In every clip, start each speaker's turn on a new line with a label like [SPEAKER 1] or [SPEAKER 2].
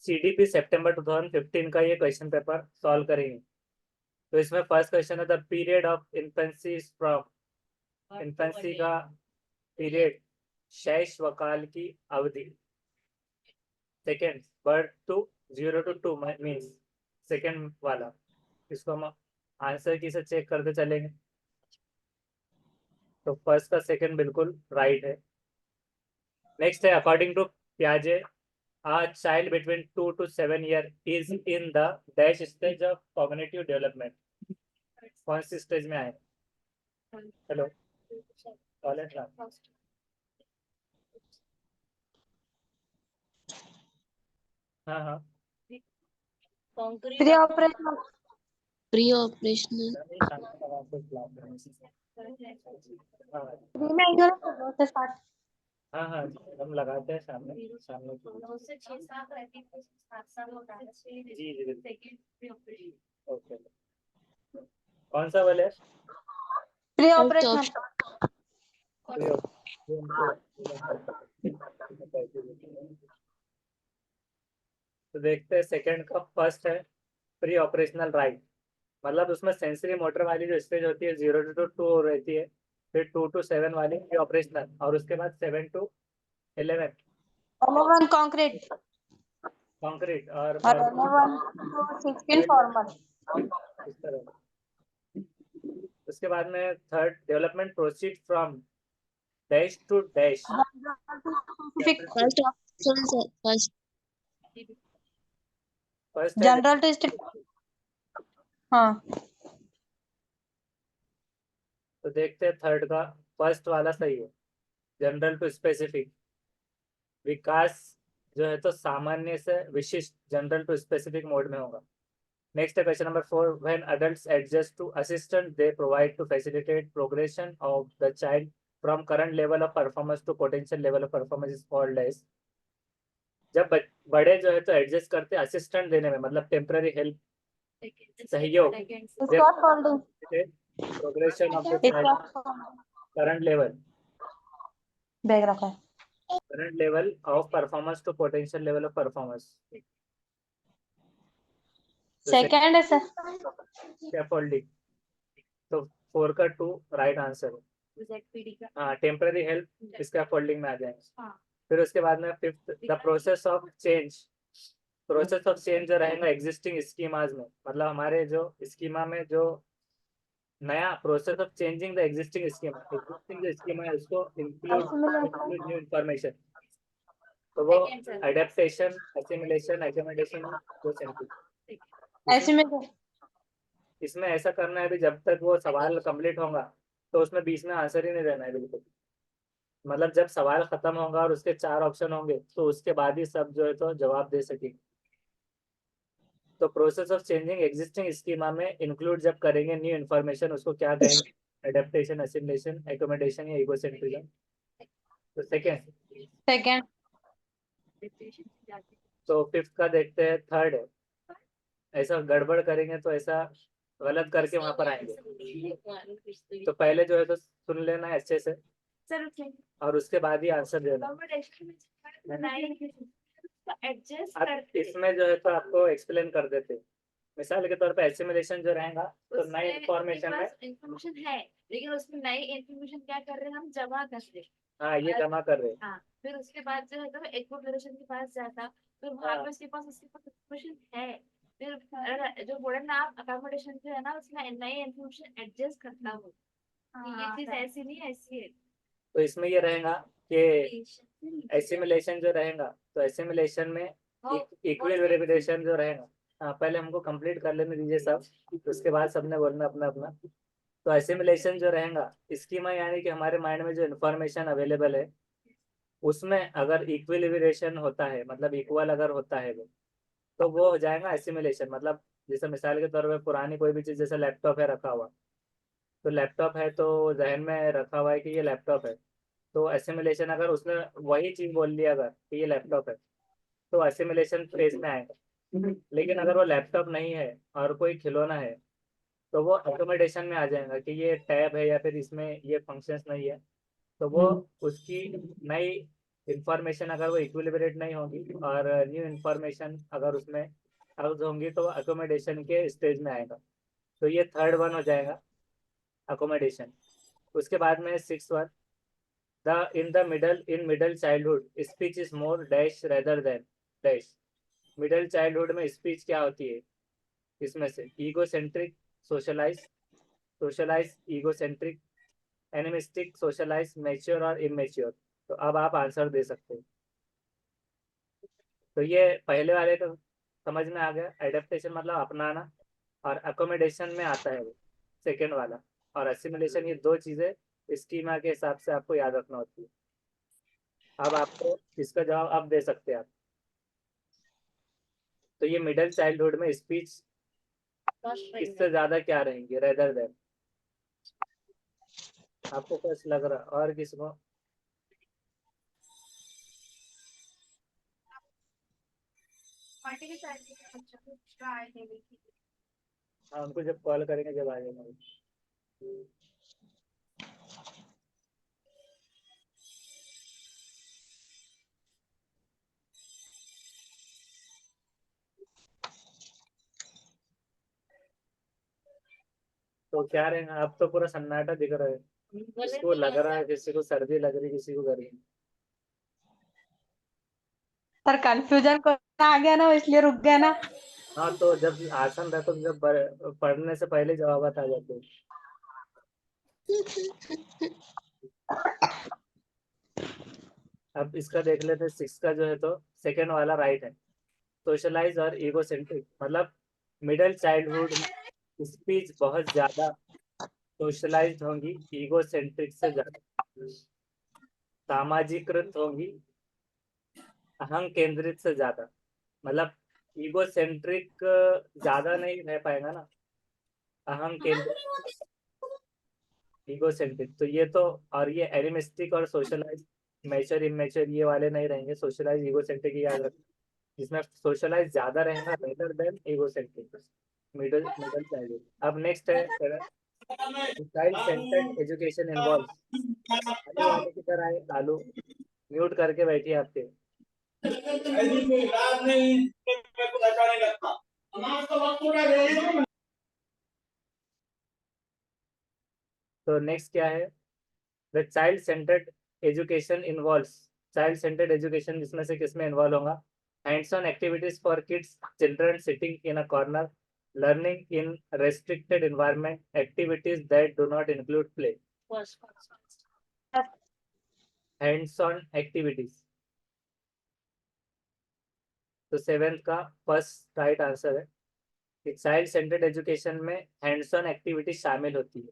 [SPEAKER 1] CDP सितंबर 2015 का ये question paper solve करेंगे। तो इसमें फर्स्ट क्वेश्चन है the period of infancy from infancy का पीरियड शैशवकाल की अवधि। Second birth to 0 to 2 means second वाला, इसको हम आंसर की से चेक करते चलेंगे। तो फर्स्ट का सेकेंड बिल्कुल राइट है। नेक्स्ट है अकॉर्डिंग टू प्याजे a child between 2 to 7 year is in the dash stage of cognitive development। कौन सी स्टेज में आए? हेलो कॉलेज हाँ हाँ
[SPEAKER 2] pre operational
[SPEAKER 3] pre operational
[SPEAKER 2] pre में इधर से स्टार्ट।
[SPEAKER 1] हाँ हाँ हम लगाते हैं सामने सामने जी जी बिल्कुल। ओके कौन सा बोले?
[SPEAKER 2] प्री ऑपरेशनल
[SPEAKER 1] तो देखते हैं सेकंड का फर्स्ट है प्री ऑपरेशनल राइट, मतलब उसमें सेंसरी मोटर वाली जो स्टेज होती है 0 to 2 रहती है, फिर 2 to 7 वाली प्री ऑपरेशनल, और उसके बाद 7 to 11
[SPEAKER 2] 11 कंक्रीट
[SPEAKER 1] कंक्रीट और
[SPEAKER 2] 11 to 16 फॉर्मल।
[SPEAKER 1] इस तरह। उसके बाद में third development proceed from dash to dash.
[SPEAKER 3] First option sir first
[SPEAKER 1] first है
[SPEAKER 2] जनरल टेस्ट। हाँ
[SPEAKER 1] तो देखते हैं थर्ड का, फर्स्ट वाला सही है, जनरल टू स्पेसिफिक। विकास जो है तो सामान्य से विशिष्ट जनरल टू स्पेसिफिक मोड में होगा। नेक्स्ट है question number 4 when adults adjust to assistant they provide to facilitate progression of the child from current level of performance to potential level of performance is called age. जब बड़े जो है तो adjust करते हैं असिस्टेंट देने में, मतलब टेम्पररी हेल्प सहयोग, progression of the child current level
[SPEAKER 2] bag रखा है।
[SPEAKER 1] current level of performance to potential level of performance।
[SPEAKER 2] Second है सर।
[SPEAKER 1] स्कैफोल्डिंग। तो 4 का 2 राइट आंसर है। हाँ टेम्पररी हेल्प स्कैफोल्डिंग में आ जाएंगे। फिर उसके बाद में fifth the process of change. Process of change जो रहेगा एग्जिस्टिंग स्कीमाज में, मतलब हमारे जो स्कीमा में जो नया process of changing the existing schema, existing जो स्कीमा है उसको इंक्लूड न्यू इंफॉर्मेशन, तो वो एडेप्टेशन एसिमिलेशन एकोमोडेशन वो सेंटिंग।
[SPEAKER 2] ऐसे में
[SPEAKER 1] इसमें ऐसा करना है भी जब तक वो सवाल कंप्लीट होगा तो उसमें बीच में आंसर ही नहीं देना है बिल्कुल, मतलब जब सवाल खत्म होगा और उसके 4 ऑप्शन होंगे तो उसके बाद ही सब जो है तो जवाब दे सकेंगे। तो process of changing existing schema में इंक्लूड जब करेंगे न्यू इन्फॉर्मेशन उसको क्या कहेंगे? एडेप्टेशन एसिमिलेशन एकोमोडेशन या इगोसेंट्रिज्म। तो सेकेंड। तो फिफ्थ का देखते हैं थर्ड है, ऐसा गड़बड़ करेंगे तो ऐसा गलत करके वहां पर आएंगे। तो पहले जो है तो सुन लेना है अच्छे से और उसके बाद ही आंसर देना। अब इसमें जो है तो आपको एक्सप्लेन कर देते, मिसाल के तौर पे एसिमिलेशन जो रहेगा तो नई इंफॉर्मेशन
[SPEAKER 4] है, लेकिन उसमें नई इंफॉर्मेशन क्या कर रहे हैं हम जमा कर रहे हैं।
[SPEAKER 1] हाँ ये जमा कर रहे हैं।
[SPEAKER 4] हाँ फिर उसके बाद जो है तो एक्यूमुलेशन के पास जाता, फिर वहाँ पे उसके पास इंफॉर्मेशन है, फिर जो बोले ना आप अकोमोडेशन जो है ना उसमें नई इंफॉर्मेशन एडजस्ट करता हूँ, ये चीज ऐसी नहीं ऐसी है।
[SPEAKER 1] तो इसमें ये रहेगा कि एसिमिलेशन जो रहेगा तो एसिमिलेशन में इक्वल वेरिफिकेशन जो रहेगा। हाँ पहले हमको कंप्लीट कर लेने दीजिए सब, तो उसके बाद सबने बोलना अपना अपना। तो एसिमिलेशन जो रहेगा स्कीमा यानी कि हमारे माइंड में जो इन्फॉर्मेशन अवेलेबल है उसमें अगर इक्विलिब्रेशन होता है, मतलब इक्वल अगर होता है वो, तो वो हो जाएगा एसिमिलेशन। मतलब जैसे मिसाल के तौर पर पुरानी कोई भी चीज़ जैसे लैपटॉप है रखा हुआ, तो लैपटॉप है तो जहन में रखा हुआ है कि ये लैपटॉप है, तो एसिमिलेशन अगर उसने वही चीज़ बोल दिया अगर कि ये लैपटॉप है तो एसिमिलेशन फेज में आएगा। लेकिन अगर वो लैपटॉप नहीं है और कोई खिलौना है तो वो अकोमोडेशन में आ जाएगा कि ये टैब है या फिर इसमें ये फंक्शंस नहीं है, तो वो उसकी नई इंफॉर्मेशन अगर वो इक्विलिब्रेट नहीं होगी और न्यू इंफॉर्मेशन अगर उसमें हाउस होंगी तो अकोमोडेशन के स्टेज में आएगा। तो ये थर्ड वन हो जाएगा अकोमोडेशन। उसके बाद में six one, the in middle childhood speech is more dash rather than dash. Middle childhood में स्पीच क्या होती है इसमें से? Egocentric, socialize, egocentric, animistic, socialize, mature और इमेच्योर। तो अब आप आंसर दे सकते हो। तो ये पहले वाले तो समझ में आ गया, एडेप्टेशन मतलब अपनाना, और अकोमोडेशन में आता है वो सेकेंड वाला, और असिमिलेशन। ये दो चीजें स्कीमा के हिसाब से आपको याद रखना होती है। अब आपको इसका जवाब अब दे सकते हैं आप। तो ये मिडिल चाइल्डहुड में स्पीच इससे ज्यादा क्या रहेंगे रेदर देन। आपको कुछ लग रहा और किसको? हाँ, उनको जब कॉल करेंगे जब आ जाएंगे। तो क्या रहेगा? अब तो पूरा सन्नाटा दिख रहा है, किसको लग रहा है, किसी को सर्दी लग रही, किसी को गर्मी।
[SPEAKER 2] सर कंफ्यूजन को आ गया ना, इसलिए रुक गया ना।
[SPEAKER 1] हाँ, तो जब आसान रहता तो जब पढ़ने से पहले जवाब आ जाते हैं। अब इसका देख लेते हैं सिक्स का जो है, तो सेकेंड वाला राइट है। सोशलाइज और ईगोसेंट्रिक मतलब मिडिल चाइल्डहुड में स्पीच बहुत ज्यादा सोशलाइज्ड होंगी, ईगोसेंट्रिक से ज्यादा सामाजिकृत होंगी, अहम केंद्रित से ज्यादा। मतलब ईगोसेंट्रिक ज्यादा नहीं रह पाएगा ना, अहम केंद्रित, ईगोसेंट्रिक। तो ये तो, और ये एनिमिस्टिक और सोशलाइज, मैच्योर इमेच्योर ये वाले नहीं रहेंगे। सोशलाइज ईगोसेंट्रिक याद रखना, जिसमें सोशलाइज ज्यादा रहेगा better than egocentric, middle middle child. अब नेक्स्ट है चाइल्ड सेंटर्ड एजुकेशन इन्वॉल्व। आलू वाले की तरह आए, आलू म्यूट करके बैठिए आपके। तो नेक्स्ट क्या है? The child centred education involves. Child centred education जिसमें से किसमें इन्वॉल्व होगा? Hands on activities for kids, children sitting in a corner, learning in restricted environment, activities that do not include play. Hands on activities. तो seventh का first right answer है कि child centred education में hands on activity शामिल होती है।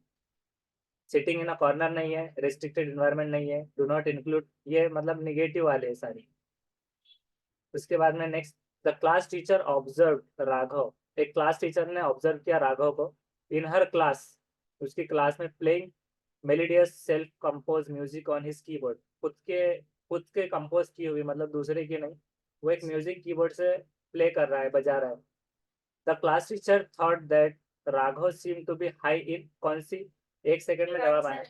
[SPEAKER 1] Sitting in a corner नहीं है, रेस्ट्रिक्टेड एनवायरनमेंट नहीं है, डू नॉट इंक्लूड, ये मतलब निगेटिव वाले हैं सारी। उसके बाद में next, the class teacher observe Raghav. एक क्लास टीचर ने ऑब्जर्व किया राघव को इन हर क्लास, उसकी क्लास में playing melodious self compose music on his keyboard. खुद के कंपोज की हुई, मतलब दूसरे की नहीं, वो एक म्यूजिक कीबोर्ड से प्ले कर रहा है, बजा रहा है। The class teacher thought that Raghav seem to be high in कौन सी? एक सेकंड में जवाब आया।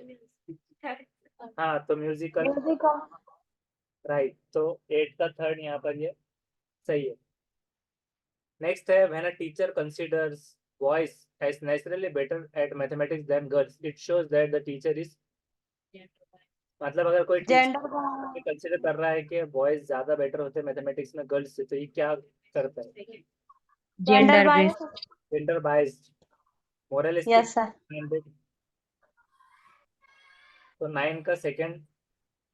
[SPEAKER 1] हाँ, तो म्यूजिकल,
[SPEAKER 2] म्यूजिक
[SPEAKER 1] राइट। तो एट का थर्ड यहाँ पर ये सही है। नेक्स्ट है, when a teacher considers boys as naturally better at mathematics than girls, it shows that the teacher is, मतलब अगर कोई
[SPEAKER 2] जेंडर
[SPEAKER 1] टीचर कंसीडर कर रहा है कि बॉयज ज्यादा बेटर होते हैं मैथमेटिक्स में गर्ल्स से, तो ये क्या करता है?
[SPEAKER 2] Gender bias.
[SPEAKER 1] Gender biased, moralistic.
[SPEAKER 2] Yes sir.
[SPEAKER 1] तो नाइन का सेकंड,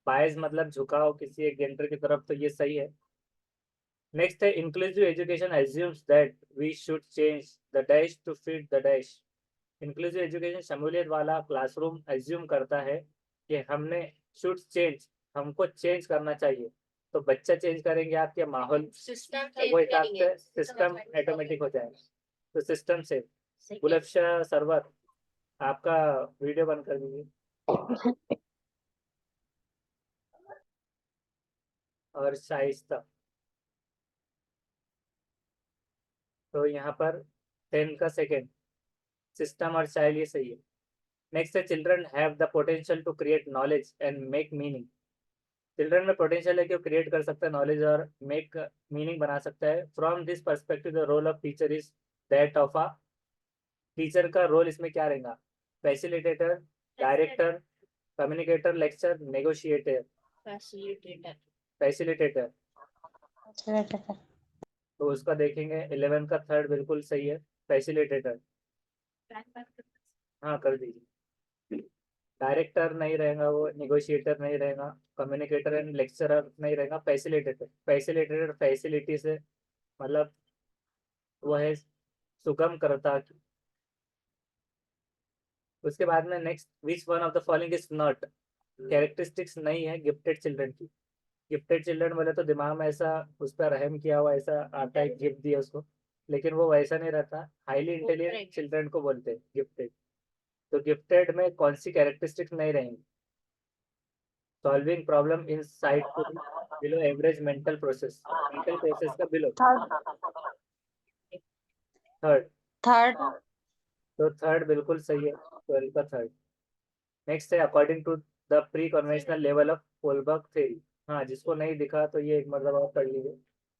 [SPEAKER 1] बायस मतलब झुकाव किसी एक जेंडर की तरफ, तो ये सही है। नेक्स्ट है, inclusive education assumes that we should change the dash to fit the dash. Inclusive education शमूलियत वाला क्लासरूम एज्यूम करता है कि हमने शुड चेंज, हमको चेंज करना चाहिए। तो बच्चा चेंज करेंगे आपके माहौल, वो हिसाब से सिस्टम ऑटोमेटिक हो जाएगा। तो सिस्टम से बुलफशा सरवर, आपका वीडियो बंद कर दीजिए। और शाइस्ता। तो यहाँ पर 10 का सेकेंड, सिस्टम और चाइल्ड ये सही है। नेक्स्ट है, children have the potential to create knowledge and make meaning. Children में पोटेंशियल है कि वो क्रिएट कर सकता है नॉलेज और मेक मीनिंग बना सकता है। From this perspective the role of teacher is that of a teacher का रोल इसमें क्या रहेगा? Facilitator, director, communicator, lecture, negotiator,
[SPEAKER 4] facilitator.
[SPEAKER 1] Facilitator.
[SPEAKER 2] Facilitator.
[SPEAKER 1] तो उसका देखेंगे 11 का थर्ड बिल्कुल सही है, फैसिलिटेटर। हाँ कर दीजिए। डायरेक्टर नहीं रहेगा, वो निगोशिएटर नहीं रहेगा, कम्युनिकेटर एंड लेक्चरर नहीं रहेगा, फैसिलिटेटर। फैसिलिटेटर फैसिलिटी से मतलब वो है सुगम करता। उसके बाद में next, which one of the following is not characteristics नहीं है गिफ्टेड चिल्ड्रन की। गिफ्टेड चिल्ड्रन बोले तो दिमाग में ऐसा उस पर रहम किया हुआ ऐसा आता है, गिफ्ट दिया उसको, लेकिन वो वैसा नहीं रहता। हाईली इंटेलिजेंट चिल्ड्रन को बोलते हैं गिफ्टेड। तो गिफ्टेड में कौन सी कैरेक्टरिस्टिक्स नहीं रहेंगी? Solving problem in side to below average mental process का बिलो। थर्ड।
[SPEAKER 2] थर्ड।
[SPEAKER 1] तो थर्ड बिल्कुल सही है, 12 का थर्ड। नेक्स्ट है according to the pre conventional level of Kohlberg theory. हाँ, जिसको नहीं दिखा तो ये एक मरतबा और पढ़ लीजिए।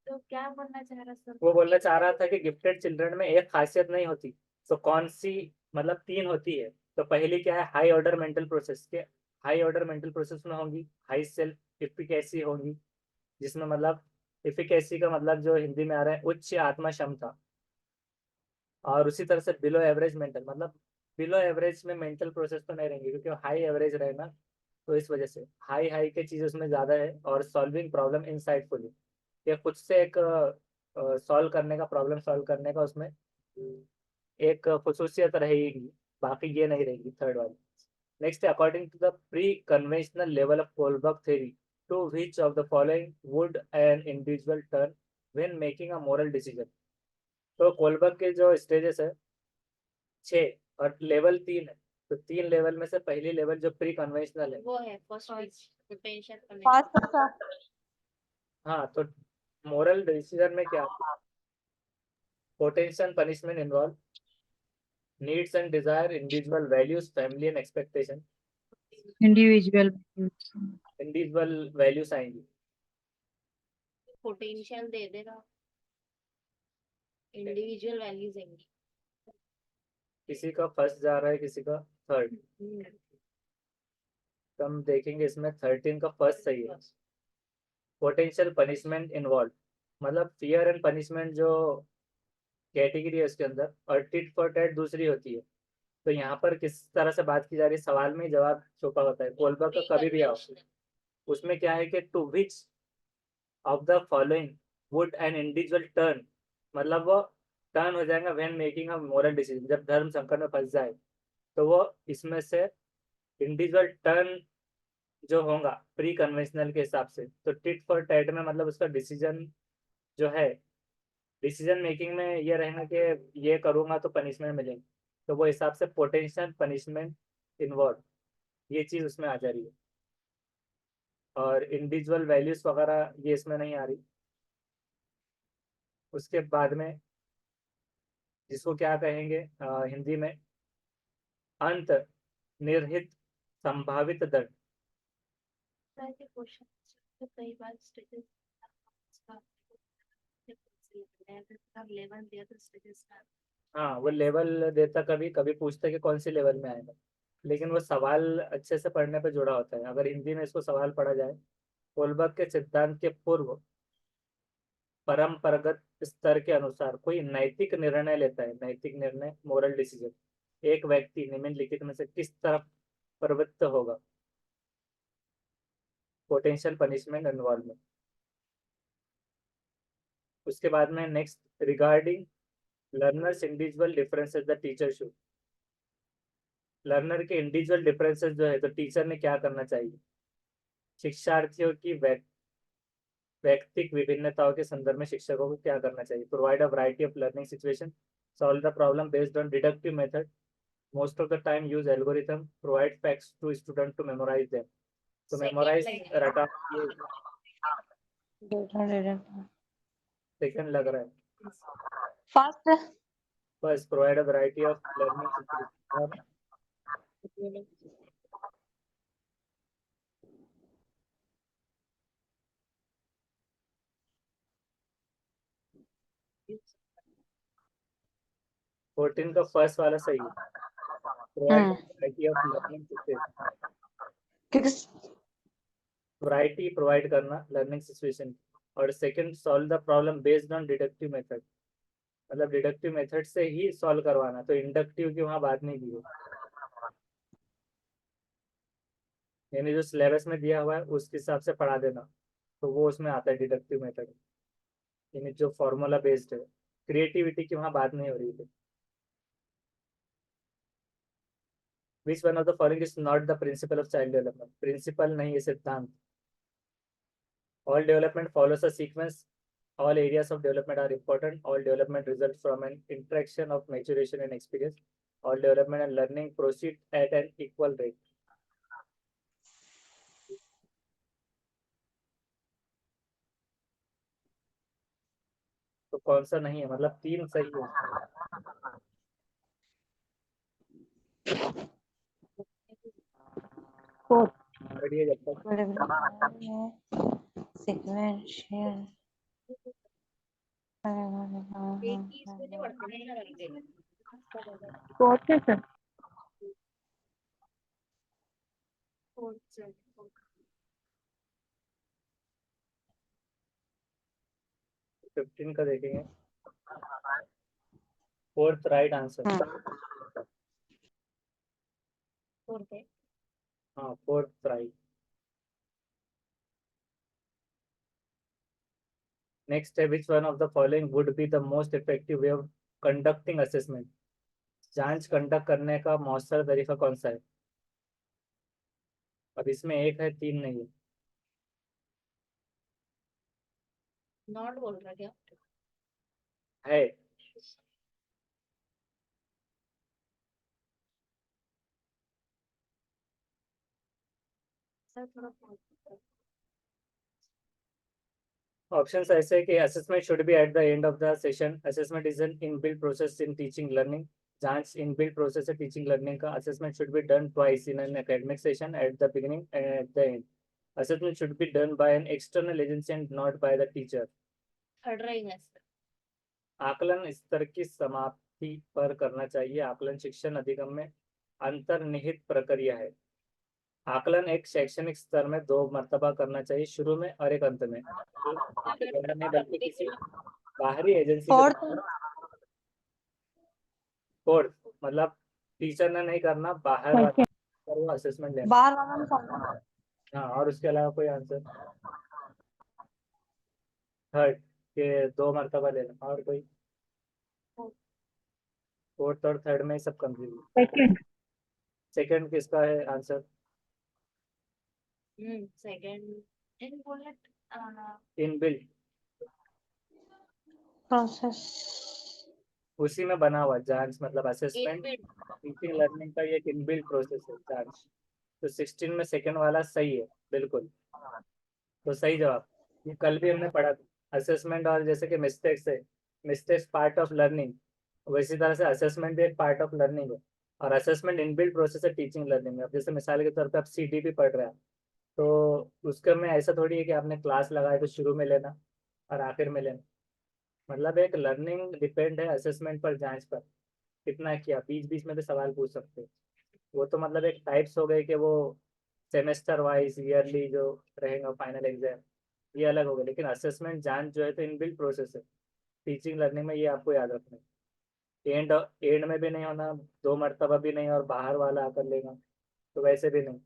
[SPEAKER 4] तो क्या बोलना चाह रहा सर?
[SPEAKER 1] वो बोलना चाह रहा था कि गिफ्टेड चिल्ड्रन में एक खासियत नहीं होती, तो कौन सी? मतलब 3 होती है। तो पहली क्या है? हाई ऑर्डर मेंटल प्रोसेस के। हाई ऑर्डर मेंटल प्रोसेस में होंगी हाई सेल्फ इफिकेसी होंगी, जिसमें मतलब इफिकेसी का मतलब जो हिंदी में आ रहा है उच्च आत्मा क्षमता। और उसी तरह से बिलो एवरेज मेंटल, मतलब बिलो एवरेज में मेंटल प्रोसेस तो नहीं रहेंगे क्योंकि हाई एवरेज रहेगा, तो इस वजह से हाई हाई के चीज़ उसमें ज़्यादा है। और सॉल्विंग प्रॉब्लम इनसाइटफुली, ये खुद से एक सॉल्व करने का, प्रॉब्लम सॉल्व करने का उसमें एक खसूसियत रहेगी, बाकी ये नहीं रहेगी थर्ड वाली। Next, according to the pre conventional level of Kohlberg theory, to which of the following would an individual turn when making a moral decision. तो कोलबर्ग के जो स्टेजेस है 6 और लेवल 3 है। तो 3 लेवल में से पहली लेवल जो प्री कन्वेंशनल है,
[SPEAKER 4] वो है फर्स्ट पोटेंशियल
[SPEAKER 2] फर्स्ट।
[SPEAKER 1] हाँ, तो मोरल डिसीजन में क्या? Potential punishment involve, needs and desire, individual values, family and expectation.
[SPEAKER 5] Individual
[SPEAKER 1] individual values आएंगी।
[SPEAKER 4] पोटेंशियल दे देगा, इंडिविजुअल वैल्यूज आएंगी।
[SPEAKER 1] किसी का फर्स्ट जा रहा है, किसी का थर्ड। तो हम देखेंगे इसमें 13 का फर्स्ट सही है। पोटेंशियल पनिशमेंट इन्वॉल्व मतलब फियर एंड पनिशमेंट जो कैटेगरी है उसके अंदर, और टिट फॉर टैट दूसरी होती है। तो यहाँ पर किस तरह से बात की जा रही है, सवाल में ही जवाब छुपा होता है। कोलबर्ग का कभी भी आओ, उसमें क्या है कि to which of the following would an individual turn, मतलब वो टर्न हो जाएगा when making a moral decision, जब धर्म संकट में फंस जाए तो वो इसमें से इंडिविजुअल टर्न जो होगा प्री कन्वेंशनल के हिसाब से। तो टिट फॉर टैट में मतलब उसका डिसीजन जो है, डिसीजन मेकिंग में ये रहेगा कि ये करूँगा तो पनिशमेंट मिलेगी, तो वो हिसाब से पोटेंशियल पनिशमेंट इन्वॉल्व, ये चीज़ उसमें आ जा रही है। और इंडिविजुअल वैल्यूज वगैरह ये इसमें नहीं आ रही। उसके बाद में जिसको क्या कहेंगे हिंदी में, अंत निर्हित संभावित दंड।
[SPEAKER 4] के क्वेश्चन तो कई बार स्टेजेस लेवल दिया तो स्टेजेस का
[SPEAKER 1] हाँ, वो लेवल देता, कभी कभी पूछता कि कौन से लेवल में आएगा, लेकिन वो सवाल अच्छे से पढ़ने पे जुड़ा होता है। अगर हिंदी में इसको सवाल पढ़ा जाए, कोलबर्ग के सिद्धांत के पूर्व परंपरागत स्तर के अनुसार कोई नैतिक निर्णय लेता है, नैतिक निर्णय मोरल डिसीजन, एक व्यक्ति निम्नलिखित में से किस तरफ प्रवृत्त होगा? Potential punishment involvement. उसके बाद में next, regarding learners individual differences the teacher should. Learner के इंडिविजुअल डिफरेंसेस जो है तो टीचर ने क्या करना चाहिए? शिक्षार्थियों की व्यक्तिक विभिन्नताओं के संदर्भ में शिक्षकों को क्या करना चाहिए? Provide a variety of learning situation, solve the problem based on deductive method, most of the time use algorithm, provide facts to student to memorize them. तो मेमोराइज रटा, ये सेकंड लग रहा है।
[SPEAKER 2] First.
[SPEAKER 1] First, provide a variety of learning situation. 14 का first वाला सही है, वैरायटी ऑफ लर्निंग सिचुएशन,
[SPEAKER 2] क्योंकि
[SPEAKER 1] वैरायटी प्रोवाइड करना लर्निंग सिचुएशन। और second, solve the problem based on deductive method, मतलब डिडक्टिव मेथड से ही सॉल्व करवाना, तो इंडक्टिव की वहाँ बात नहीं की है, यानी जो सिलेबस में दिया हुआ है उसके हिसाब से पढ़ा देना, तो वो उसमें आता है डिडक्टिव मेथड, यानी जो फॉर्मूला बेस्ड है। क्रिएटिविटी की वहाँ बात नहीं हो रही थी। Which one of the following is not the principle of child development, principle नहीं है, सिद्धांत। All development follows a sequence, all areas of development are important, all development results from an interaction of maturation and experience, all development and learning proceed at an equal rate। तो कौन सा नहीं है, मतलब 3 सही है।
[SPEAKER 2] फोर्थ
[SPEAKER 1] पढ़िए जब तक।
[SPEAKER 2] सीक्वेंशियल
[SPEAKER 4] एक ही इसमें नहीं पढ़ते हैं ना करके।
[SPEAKER 2] फोर्थ है सर।
[SPEAKER 4] फोर्थ से
[SPEAKER 1] 15 का देखेंगे, फोर्थ राइट आंसर।
[SPEAKER 4] फोर्थ है।
[SPEAKER 1] हाँ, फोर्थ राइट। नेक्स्ट है, which one of the following would be the most effective way of conducting assessment, जांच कंडक्ट करने का मौसर तरीका कौन सा है। अब इसमें 1 है, 3 नहीं है।
[SPEAKER 4] नॉट बोल रहा क्या?
[SPEAKER 1] है
[SPEAKER 4] सर थोड़ा
[SPEAKER 1] ऑप्शंस ऐसे है कि assessment should be at the end of the session, assessment is an inbuilt process in teaching learning, जांच इनबिल्ट प्रोसेस है टीचिंग लर्निंग का, assessment should be done twice in an academic session, at the beginning and at the end, assessment should be done by an external agency and not by the teacher.
[SPEAKER 4] Third रहेगा sir.
[SPEAKER 1] आकलन स्तर की समाप्ति पर करना चाहिए, आकलन शिक्षण अधिगम में अंतर्निहित प्रक्रिया है। आकलन एक शैक्षणिक स्तर में 2 मर्तबा करना चाहिए, शुरू में और एक अंत में, नहीं बल्कि किसी बाहरी एजेंसी के
[SPEAKER 2] फोर्थ
[SPEAKER 1] कोर्स, मतलब टीचर ने नहीं करना, बाहर वाला पर वो असेसमेंट लेना।
[SPEAKER 2] बाहर वाला में कौन
[SPEAKER 1] हाँ, और उसके अलावा कोई आंसर। थर्ड के 2 मर्तबा लेना, और कोई। फोर्थ और थर्ड में ही सब कंफ्यूज।
[SPEAKER 2] सेकंड
[SPEAKER 1] सेकंड किसका है answer.
[SPEAKER 4] Second in bullet
[SPEAKER 1] inbuilt,
[SPEAKER 2] process
[SPEAKER 1] उसी में बना हुआ जांच, मतलब असेसमेंट
[SPEAKER 4] इनबिल्ट
[SPEAKER 1] टीचिंग लर्निंग का ये एक इनबिल्ट प्रोसेस है जांच। तो 16 में सेकंड वाला सही है बिल्कुल, तो सही जवाब। ये कल भी हमने पढ़ा था, असेसमेंट और जैसे कि मिस्टेक्स है, मिस्टेक्स पार्ट ऑफ लर्निंग, वैसी तरह से असेसमेंट भी एक पार्ट ऑफ लर्निंग है, और असेसमेंट इनबिल्ट प्रोसेस है टीचिंग लर्निंग में। अब जैसे मिसाल के तौर पे आप सीडीपी पढ़ रहे हैं, तो उसके में ऐसा थोड़ी है कि आपने क्लास लगाए तो शुरू में लेना और आखिर में लेना, मतलब एक लर्निंग डिपेंड है असेसमेंट पर, जांच पर कितना किया, बीच बीच में भी सवाल पूछ सकते हैं। वो तो मतलब एक टाइप्स हो गए कि वो सेमेस्टर वाइज ईयरली जो रहेगा फाइनल एग्जाम, ये अलग हो गया, लेकिन असेसमेंट जांच जो है तो इनबिल्ट प्रोसेस है टीचिंग लर्निंग में, ये आपको याद रखना है। एंड एंड में भी नहीं होना, 2 मरतबा भी नहीं, और बाहर वाला आकर लेगा तो वैसे भी नहीं।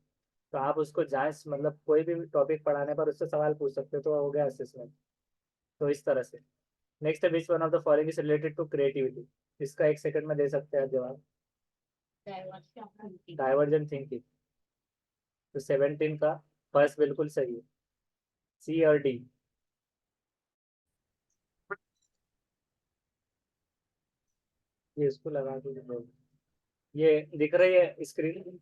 [SPEAKER 1] तो आप उसको जांच, मतलब कोई भी टॉपिक पढ़ाने पर उससे सवाल पूछ सकते हो, तो हो गया असेसमेंट। तो इस तरह से। नेक्स्ट है, which one of the following is related to creativity, इसका 1 सेकंड में दे सकते हैं जवाब। डाइवर्जेंट थिंकिंग, तो 17 का फर्स्ट बिल्कुल सही है, सी और डी। ये इसको लगा के ये दिख रही है स्क्रीन,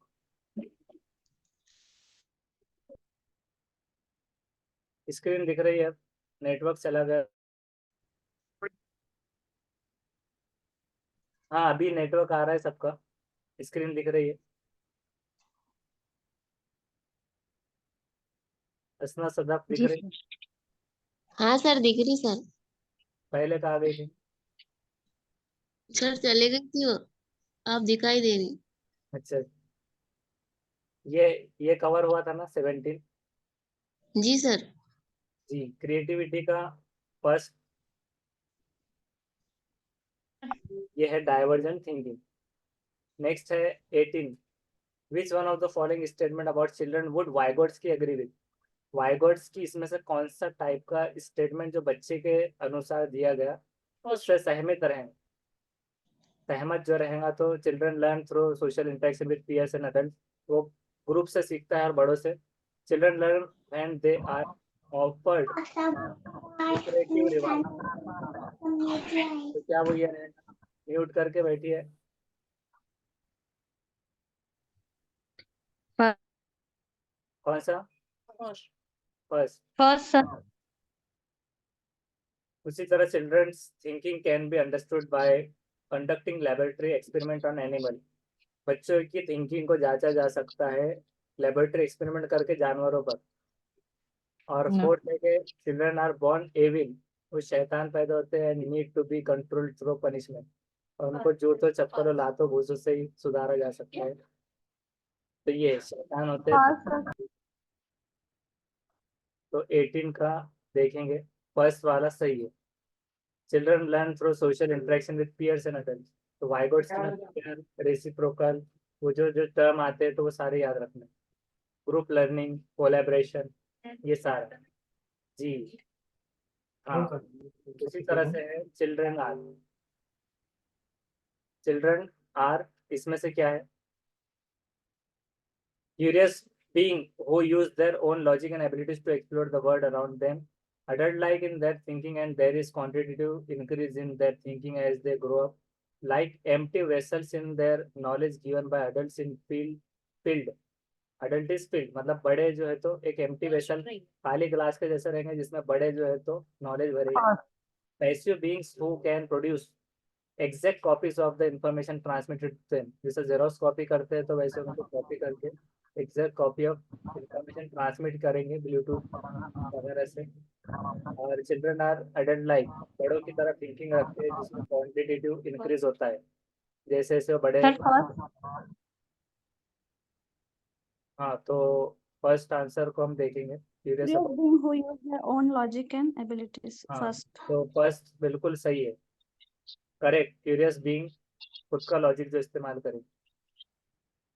[SPEAKER 1] स्क्रीन दिख रही है, नेटवर्क चला गया। हाँ, अभी नेटवर्क आ रहा है सबका, स्क्रीन दिख रही है। असना सदाफ दिख
[SPEAKER 2] जी
[SPEAKER 1] रही,
[SPEAKER 2] सर।
[SPEAKER 3] हाँ सर दिख रही सर।
[SPEAKER 1] पहले कहा गई थी।
[SPEAKER 3] सर चले गई थी वो, आप दिखाई दे रही।
[SPEAKER 1] अच्छा, ये कवर हुआ था ना 17।
[SPEAKER 3] जी सर।
[SPEAKER 1] जी, क्रिएटिविटी का फर्स्ट ये है डाइवर्जेंट थिंकिंग। नेक्स्ट है 18, which one of the following statement about children would Vygotsky agree with. वाइगोट्स की इसमें से कौन सा टाइप का स्टेटमेंट जो बच्चे के अनुसार दिया गया उससे सहमत रहें। सहमत जो रहेगा तो children learn through social interaction with peers and adult, वो ग्रुप से सीखता है और बड़ों से। Children learn when they are offered iterative reward. तो क्या वो ये रहेगा? म्यूट करके बैठी है। कौन सा? फर्स्ट।
[SPEAKER 2] First, sir.
[SPEAKER 1] उसी तरह children's thinking can be understood by conducting laboratory experiment on animal. बच्चों की थिंकिंग को जांचा जा सकता है लेबोरेटरी एक्सपेरिमेंट करके जानवरों पर। और
[SPEAKER 2] No.
[SPEAKER 1] फोर्थ है कि चिल्ड्रन आर बोर्न एविल, वो शैतान पैदा होते हैं, need to be controlled through punishment, और उनको जूतों चप्पलों लातों भूसों से ही सुधारा जा सकता है। तो ये शैतान होते हैं।
[SPEAKER 2] First, sir.
[SPEAKER 1] तो 18 का देखेंगे, फर्स्ट वाला सही है। Children learn through social interaction with peers and adults. तो वाइगोट्स रेसिप्रोकल, वो जो जो टर्म आते हैं तो वो सारे याद रखना। ग्रुप लर्निंग, कोलैबोरेशन, ये सारा। जी हाँ। उसी तरह से है चिल्ड्रन आर। चिल्ड्रन आर इसमें से क्या है? Curious being who use their own logic and abilities to explore the world around them, adult like in their thinking, and there is quantitative increase in their thinking as they grow up, like empty vessels in their knowledge given by adults in filled adult is filled, मतलब बड़े जो है तो एक empty vessel खाली glass के जैसे रहेंगे जिसमें बड़े जो है तो नॉलेज भरेंगे। passive beings who can produce exact copies of the information transmitted to them, जैसे जेरोक्स कॉपी करते हैं तो वैसे उनको कॉपी करके exact copy of information transmit करेंगे ब्लूटूथ वगैरह से। और चिल्ड्रन आर एडल्ट लाइक, बड़ों की तरह थिंकिंग रखते हैं जिसमें क्वांटिटेटिव इंक्रीज होता है जैसे जैसे वो बड़े।
[SPEAKER 2] Sir, first.
[SPEAKER 1] हाँ, तो फर्स्ट आंसर को हम देखेंगे curious
[SPEAKER 2] Curious
[SPEAKER 1] about.
[SPEAKER 2] being who use their own logic and abilities.
[SPEAKER 1] हाँ,
[SPEAKER 2] First.
[SPEAKER 1] तो फर्स्ट बिल्कुल सही है, करेक्ट। क्यूरियस बीइंग खुद का लॉजिक जो इस्तेमाल करें।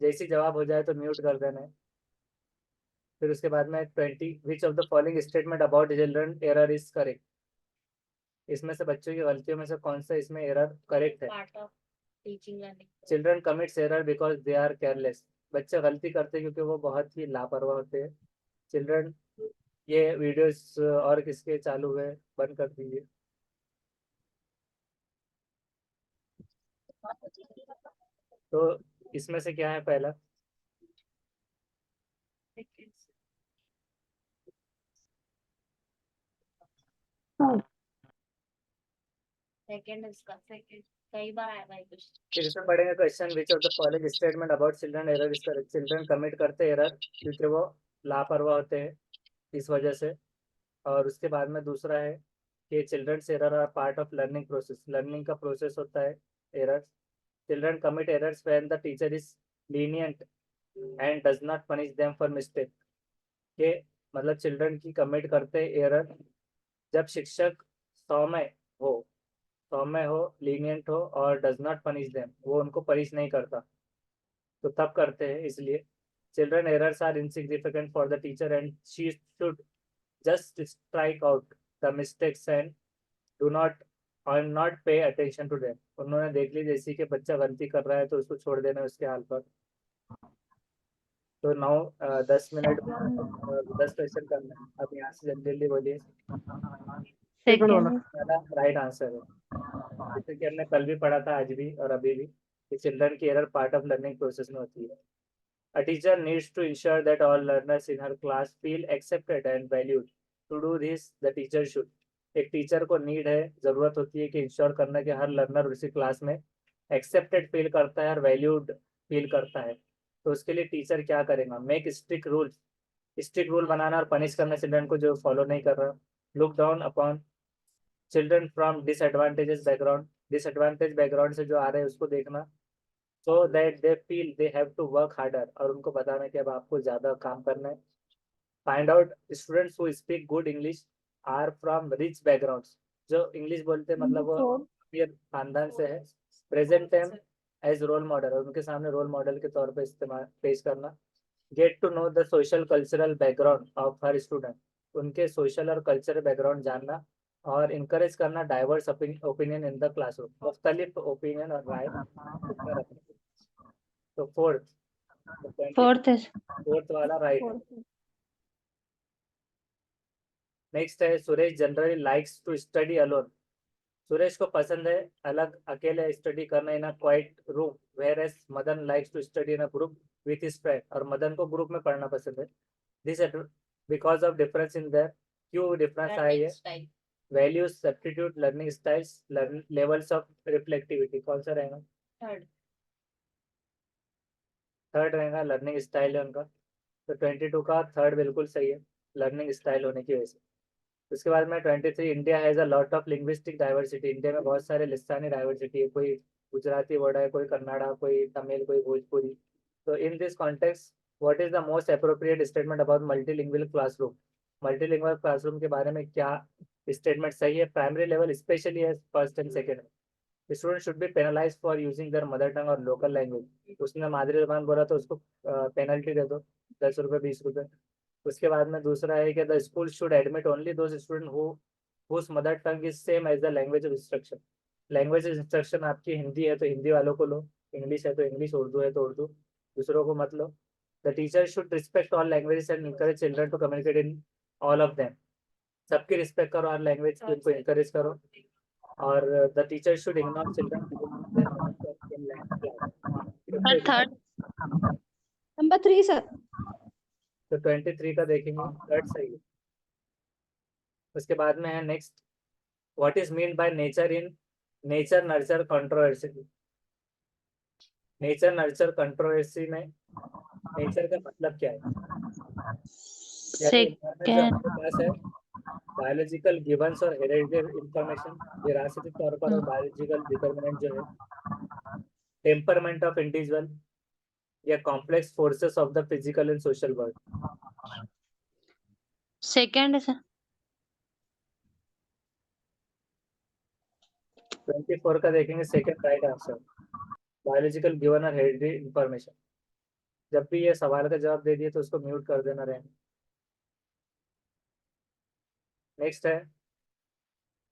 [SPEAKER 1] जैसी जवाब हो जाए तो म्यूट कर देना है। फिर उसके बाद में 20, विच of the following statement about children error is correct. इसमें से बच्चों की गलतियों में से कौन सा इसमें एरर करेक्ट है? Children commits error because they are careless, बच्चे गलती करते हैं क्योंकि वो बहुत ही लापरवाह होते हैं। चिल्ड्रन, ये वीडियोस और किसके चालू है बंद कर दीजिए। तो इसमें से क्या है पहला?
[SPEAKER 4] सेकंड इसका सेकंड कई बार आया भाई कुछ।
[SPEAKER 1] फिर से पढ़ेंगे question, which of the following statement about children error is correct. Children commit करते एरर क्योंकि वो लापरवाह होते हैं इस वजह से। और उसके बाद में दूसरा है कि children's error are part of learning process, learning का प्रोसेस होता है errors. Children commit errors when the teacher is lenient and does not punish them for mistake, के मतलब चिल्ड्रन की कमिट करते एरर जब शिक्षक सौम्य हो, सौम्य हो, लीनियंट हो और डज नॉट पनिश देम, वो उनको पनिश नहीं करता तो तब करते हैं। इसलिए children errors are insignificant for the teacher and she should just strike out the mistakes and do not and not pay attention to them। उन्होंने देख ली जैसी कि बच्चा गलती कर रहा है तो उसको छोड़ देना उसके हाल पर। तो 10 मिनट 10 क्वेश्चन करना है। अब यहाँ से जल्दी जल्दी बोलिए।
[SPEAKER 2] Second.
[SPEAKER 1] राइट आंसर है, जैसे कि हमने कल भी पढ़ा था आज भी और अभी भी, कि चिल्ड्रन की error part of learning process में होती है। A teacher needs to ensure that all learners in her class feel accepted and valued. To do this, the teacher should, एक टीचर को नीड है, जरूरत होती है कि इंश्योर करना कि हर लर्नर उसी क्लास में एक्सेप्टेड फील करता है और वैल्यूड फील करता है। तो उसके लिए टीचर क्या करेगा? Make strict rules, strict rule बनाना और पनिश करना चिल्ड्रन को जो फॉलो नहीं कर रहा। Look down upon children from disadvantages background, disadvantage background से जो आ रहे हैं उसको देखना, so that they feel they have to work harder, और उनको बताना कि अब आपको ज़्यादा काम करना है। Find out students who speak good English are from rich backgrounds, जो इंग्लिश बोलते हैं मतलब वो अमीर खानदान से है। Present time as role model, और उनके सामने रोल मॉडल के तौर पर इस्तेमाल पेश करना। Get to know the social cultural background of हर स्टूडेंट, उनके सोशल और कल्चरल बैकग्राउंड जानना, और इनकरेज करना diverse opinion in the classroom, मुख्तलिफ ओपिनियन और राय रखना। तो फोर्थ
[SPEAKER 2] फोर्थ है
[SPEAKER 1] फोर्थ वाला राइट। नेक्स्ट है Suresh generally likes to study alone, Suresh को पसंद है अलग अकेले स्टडी करना in a quiet room, whereas Madan likes to study in a group with his friend, और मदन को ग्रुप में पढ़ना पसंद है। This because of difference in their, क्यों डिफरेंस आई है? Values, substitute, learning styles, levels of reflectivity. कौन सा रहेगा? थर्ड रहेगा, लर्निंग स्टाइल है उनका। तो 22 का थर्ड बिल्कुल सही है, लर्निंग स्टाइल होने की वजह से। उसके बाद में 23, India has a lot of linguistic diversity, India में बहुत सारे लिसानी डाइवर्सिटी है, कोई गुजराती वर्ड है, कोई कन्नड़ा, कोई तमिल, कोई भोजपुरी। तो in this context what is the most appropriate statement about multilingual classroom, multilingual classroom के बारे में क्या स्टेटमेंट सही है? प्राइमरी लेवल स्पेशली है first and second, student should be penalise for using their mother tongue और लोकल लैंग्वेज। उसने मादरी जबान बोला तो उसको पेनल्टी दे दो 10 रुपये 20 रुपये। उसके बाद में दूसरा है कि the school should admit only those student whose mother tongue is same as the language of instruction, language of instruction आपकी हिंदी है तो हिंदी वालों को लो, इंग्लिश है तो इंग्लिश, उर्दू है तो उर्दू, दूसरों को मत लो। The teacher should respect all languages and encourage children to communicate in all of them, सबकी रिस्पेक्ट करो, हर लैंग्वेज की उनको इंकरेज करो। और the teacher should ignore children
[SPEAKER 2] third number 3 sir.
[SPEAKER 1] तो 23 का देखेंगे, थर्ड सही है। उसके बाद में है next, what is mean by nature in nature nurture controversy. Nature nurture controversy में नेचर का मतलब क्या है? जो हमारे पास है बायोलॉजिकल गिवंस और हेरेडिटरी इंफॉर्मेशन, विरासती तौर पर, और बायोलॉजिकल डिटरमिनेंट जो है, टेम्परमेंट ऑफ इंडिविजुअल, या complex forces of the physical and social world.
[SPEAKER 2] Second है सर।
[SPEAKER 1] 24 का देखेंगे, second right answer, biological given और हेरिडिटरी इंफॉर्मेशन। जब भी ये सवाल का जवाब दे दिए तो उसको म्यूट कर देना रहेगा। नेक्स्ट है,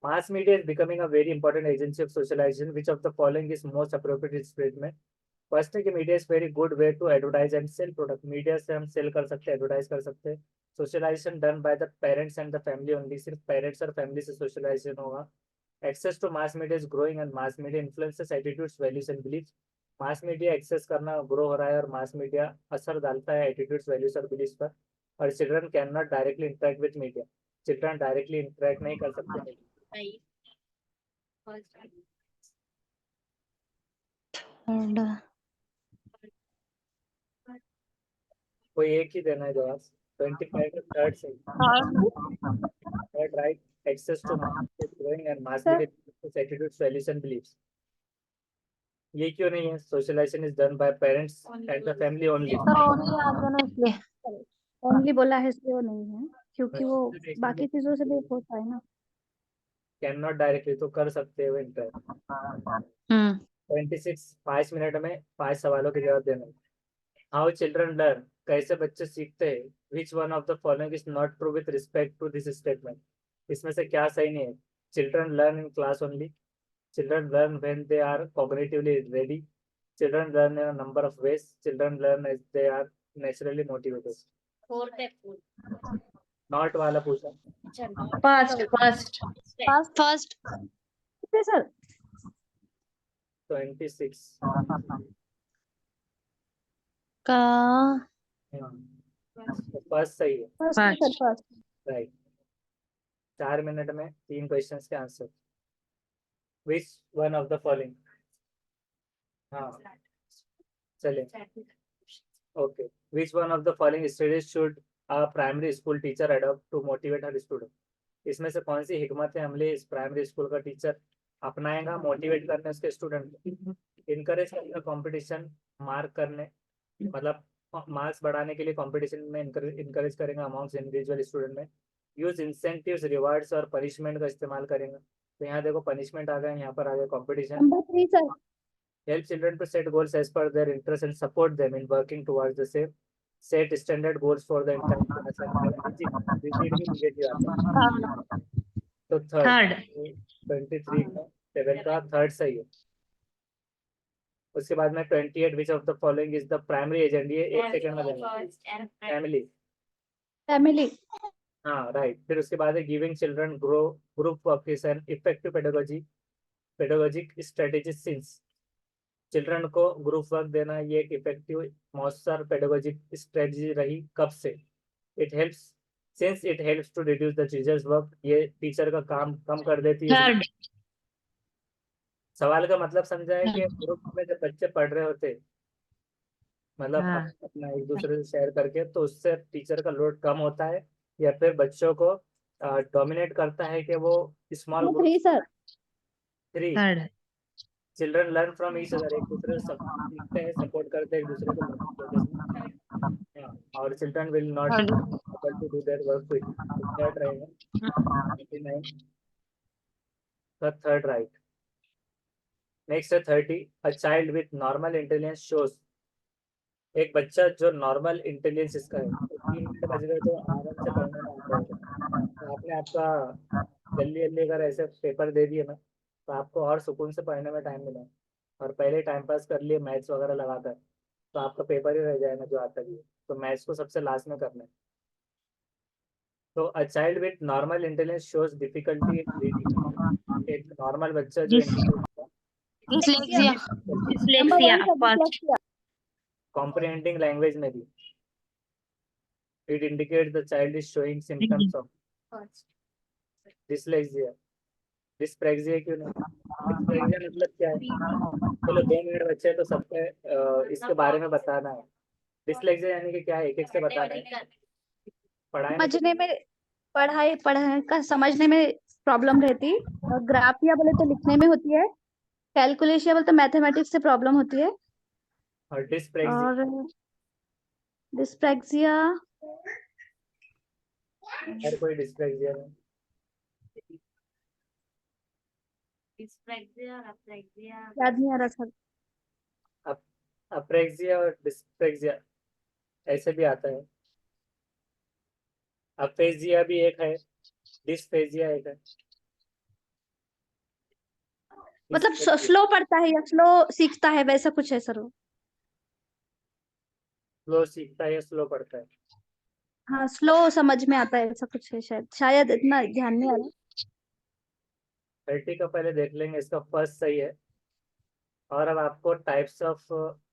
[SPEAKER 1] mass media is becoming a very important agency of socialization, which of the following is most appropriate statement? First है कि media is very good way to advertise and sell product, media से हम cell कर सकते हैं, advertise कर सकते हैं। Socialization done by the parents and the family only, सिर्फ पेरेंट्स और फैमिली से सोशलाइजेशन होगा। Access to mass media is growing and mass media influences attitudes, values and beliefs, mass media access करना ग्रो हो रहा है और मास मीडिया असर डालता है एटीट्यूड्स, वैल्यूज और बिलीव्स पर। और children can not directly interact with media, children directly interact नहीं कर सकते। कोई एक ही देना है जवाब। 25 का थर्ड से third right, access to market growing and mass media attitudes, values and beliefs. ये क्यों नहीं है? Socialization is done by parents and the family only.
[SPEAKER 2] Only आप दोनों इसलिए ओनली बोला है, इसलिए वो नहीं है, क्योंकि वो बाकी चीजों से भी होता है ना।
[SPEAKER 1] कैन नॉट डायरेक्टली तो कर सकते हो इंटरेक्ट। 26 5 मिनट में 5 सवालों के जवाब देना। हाउ चिल्ड्रन लर्न, कैसे बच्चे सीखते हैं? Which one of the following is not true with respect to this statement, इसमें से क्या सही नहीं है? Children learn in class only, children learn when they are cognitively ready, children learn in a number of ways, children learn as they are naturally motivated. Not वाला पूछा।
[SPEAKER 2] First sir.
[SPEAKER 1] 26
[SPEAKER 2] का
[SPEAKER 1] first सही है,
[SPEAKER 2] फर्स्ट
[SPEAKER 1] राइट। 4 मिनट में 3 questions के answer. Which one of the following, हाँ चले, okay. Which one of the following strategies should a primary school teacher adopt to motivate her student, इसमें से कौन सी हिकमत अमली इस प्राइमरी स्कूल का टीचर अपनाएगा, मोटिवेट करने उसके स्टूडेंट को, इनकरेज करेगा कंपटीशन, मार्क करने मतलब मार्क्स बढ़ाने के लिए कंपटीशन में इनकरेज करेंगे अमॉन्ग्स इंडिविजुअल स्टूडेंट में। यूज इंसेंटिव्स, रिवार्ड्स और पनिशमेंट का इस्तेमाल करेंगे। तो यहाँ देखो पनिशमेंट आ गया, यहाँ पर आ गया competition.
[SPEAKER 2] Number 3 sir.
[SPEAKER 1] Help children to set goals as per their interests and support them in working towards the same. Set standard goals for the entire class and rigid भी negative आता है।
[SPEAKER 2] हाँ,
[SPEAKER 1] तो
[SPEAKER 5] Third.
[SPEAKER 1] 23 का 7 का third सही है। उसके बाद में 28 which of the following is the primary agent, ये एक सेकंड में देना। Family,
[SPEAKER 2] family.
[SPEAKER 1] हाँ राइट। फिर उसके बाद है giving children group work is an effective pedagogic strategy since. Children को ग्रुप वर्क देना ये एक इफेक्टिव मौसर पेडागोजिक स्ट्रेटजी रही कब से? It helps since it helps to reduce the teacher's work, ये टीचर का काम कम कर देती है।
[SPEAKER 5] Third.
[SPEAKER 1] सवाल का मतलब समझा है कि ग्रुप में जब बच्चे पढ़ रहे होते मतलब
[SPEAKER 5] हाँ।
[SPEAKER 1] अपना एक दूसरे से शेयर करके, तो उससे टीचर का लोड कम होता है या फिर बच्चों को डोमिनेट करता है कि वो small
[SPEAKER 2] number
[SPEAKER 1] group.
[SPEAKER 2] 3 sir.
[SPEAKER 1] 3
[SPEAKER 5] Third.
[SPEAKER 1] Children learn from each other, एक दूसरे से सीखते हैं, सपोर्ट करते हैं एक दूसरे को। हाँ, और children will not
[SPEAKER 5] Third.
[SPEAKER 1] Able to do their work quickly. Third रहेगा 29 का थर्ड राइट। नेक्स्ट है 30 a child with normal intelligence shows, एक बच्चा जो नॉर्मल इंटेलिजेंस इसका है, 3 मिनट बज गए तो आराम से पढ़ने में आता है। तो आपने आपका जल्दी जल्दी अगर ऐसे पेपर दे दिए ना तो आपको और सुकून से पढ़ने में टाइम मिला, और पहले टाइम पास कर लिए मैथ्स वगैरह लगाकर तो आपका पेपर ही रह जाएगा जो आता है। तो मैथ्स को सबसे लास्ट में करना है। तो अ child with normal intelligence shows difficulty in reading, एक नॉर्मल बच्चा जो
[SPEAKER 5] Dyslexia.
[SPEAKER 2] Number
[SPEAKER 5] Dyslexia.
[SPEAKER 2] 1 sir,
[SPEAKER 5] First.
[SPEAKER 2] dyslexia।
[SPEAKER 1] Comprehending language में भी it indicate the child is showing symptoms of dyslexia. Dyspraxia क्यों नहीं? डिस्प्रैक्सिया मतलब क्या है? चलो 2 मिनट बच्चे तो सबके इसके बारे में बताना है। डिसलेक्सिया यानी कि क्या है, एक एक से बताना है। पढ़ाई में
[SPEAKER 2] समझने में, पढ़ाई का समझने में प्रॉब्लम रहती, और ग्राफिया बोले तो लिखने में होती है, कैलकुलेशन बोले तो मैथमेटिक्स से प्रॉब्लम होती है,
[SPEAKER 1] और डिस्प्रैक्सिया
[SPEAKER 2] और डिस्प्रैक्सिया
[SPEAKER 1] हर कोई डिस्प्रैक्सिया में
[SPEAKER 2] याद नहीं आ रहा सर।
[SPEAKER 1] अप्रेक्सिया और डिस्प्रैक्सिया ऐसे भी आता है। अफेजिया भी एक है, डिस्फेजिया एक है।
[SPEAKER 2] मतलब स्लो पढ़ता है या स्लो सीखता है, वैसा कुछ है सर वो।
[SPEAKER 1] स्लो सीखता है या स्लो पढ़ता है?
[SPEAKER 2] हाँ, स्लो समझ में आता है, ऐसा कुछ है शायद इतना ध्यान नहीं आ रहा।
[SPEAKER 1] 30 का पहले देख लेंगे, इसका फर्स्ट सही है। और अब आपको टाइप्स ऑफ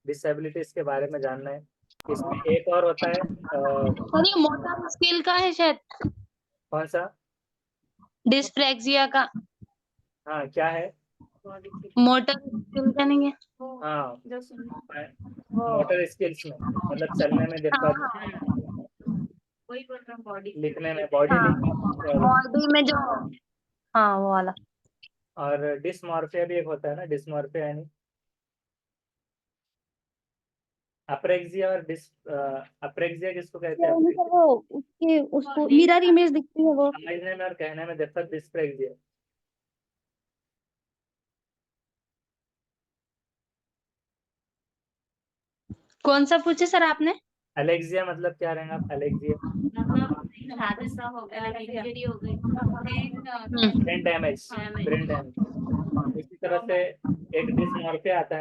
[SPEAKER 1] डिसेबिलिटीज के बारे में जानना है। इसमें एक और होता है
[SPEAKER 5] सर ये मोटर स्किल का है शायद,
[SPEAKER 1] कौन सा?
[SPEAKER 5] डिस्प्लेक्सिया का।
[SPEAKER 1] हाँ क्या है?
[SPEAKER 5] मोटर स्किल का नहीं है?
[SPEAKER 1] हाँ मोटर स्किल्स में मतलब चलने में दिक्कत, लिखने में बॉडी
[SPEAKER 5] बॉडी में जो, हाँ वो वाला।
[SPEAKER 1] और डिस्मॉर्फिया भी एक होता है ना, डिस्मॉर्फिया यानी अप्रेक्सिया और अप्रेक्सिया किसको कहते हैं?
[SPEAKER 2] वो उसको मिरर इमेज दिखती है वो।
[SPEAKER 1] समझने में और कहने में दिक्कत डिस्प्रेक्सिया।
[SPEAKER 5] कौन सा पूछे सर आपने?
[SPEAKER 1] एलेक्सिया मतलब क्या रहेगा? Alexia brain damage, brain damage. इसी तरह से एक डिस्मॉर्फिया आता है